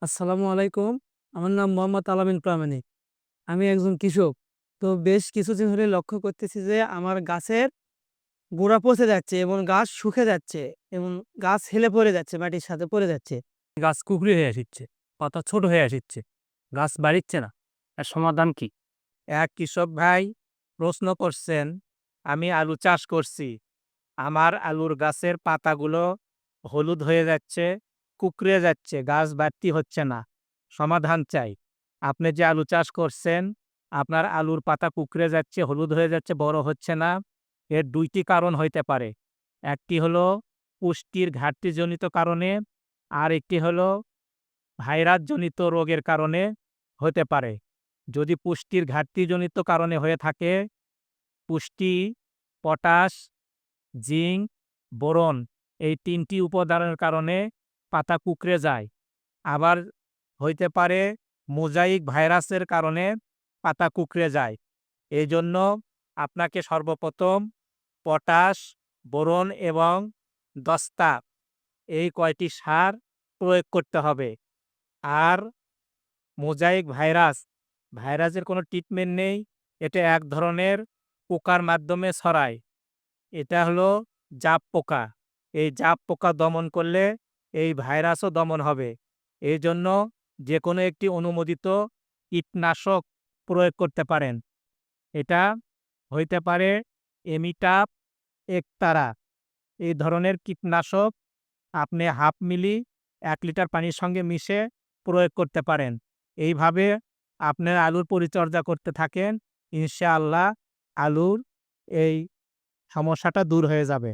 আসসালামু আলাইকুম। আমার নাম মোহাম্মদ আলামিন প্রামাণিক। আমি একজন কৃষক। তো বেশ কিছুদিন ধরে লক্ষ্য করতেছি যে আমার গাছের গোড়া পচে যাচ্ছে এবং গাছ শুকে যাচ্ছে এবং গাছ হেলে পড়ে যাচ্ছে, মাটির সাথে পড়ে যাচ্ছে। গাছ কুকড়ে হয়ে আসছে, পাতা ছোট হয়ে আসছে, গাছ বাড়িচ্ছে না। এর সমাধান কি? এক কৃষক ভাই প্রশ্ন করছেন, আমি আলু চাষ করছি, আমার আলুর গাছের পাতাগুলো হলুদ হয়ে যাচ্ছে, কুঁকড়ে যাচ্ছে, গাছ বাড়তি হচ্ছে না। সমাধান চাই। আপনি যে আলু চাষ করছেন, আপনার আলুর পাতা কুঁকড়ে যাচ্ছে, হলুদ হয়ে যাচ্ছে, বড় হচ্ছে না। এর দুইটি কারণ হইতে পারে। একটি হলো পুষ্টির ঘাটতিজনিত কারণে, আর একটি হলো ভাইরাসজনিত রোগের কারণে হতে পারে। যদি পুষ্টির ঘাটতিজনিত কারণে হয়ে থাকে, পুষ্টি, পটাশ, জিঙ্ক, বোরন এই ৩টি উপাদানের কারণে পাতা কুঁকড়ে যায়। আবার হইতে পারে মোজাইক ভাইরাসের কারণে পাতা কুঁকড়ে যায়। এইজন্য আপনাকে সর্বপ্রথম পটাশ, বোরন এবং দস্তা এই কয়টি সার প্রয়োগ করতে হবে। আর মোজাইক ভাইরাসের কোনো ট্রিটমেন্ট নেই। এটা এক ধরনের পোকার মাধ্যমে ছড়ায়। এটা হলো জাপ পোকা। এই জাপ পোকা দমন করলে এই ভাইরাসও দমন হবে। এইজন্য যেকোনো একটি অনুমোদিত কীটনাশক প্রয়োগ করতে পারেন। এটা হইতে পারে এমিটাপ, একতারা। এই ধরনের কীটনাশক আপনি 1/2 মিলি ১ লিটার পানির সঙ্গে মিশে প্রয়োগ করতে পারেন। এইভাবে আপনার আলুর পরিচর্যা করতে থাকেন। ইনশাআল্লাহ আলুর এই সমস্যাটা দূর হয়ে যাবে।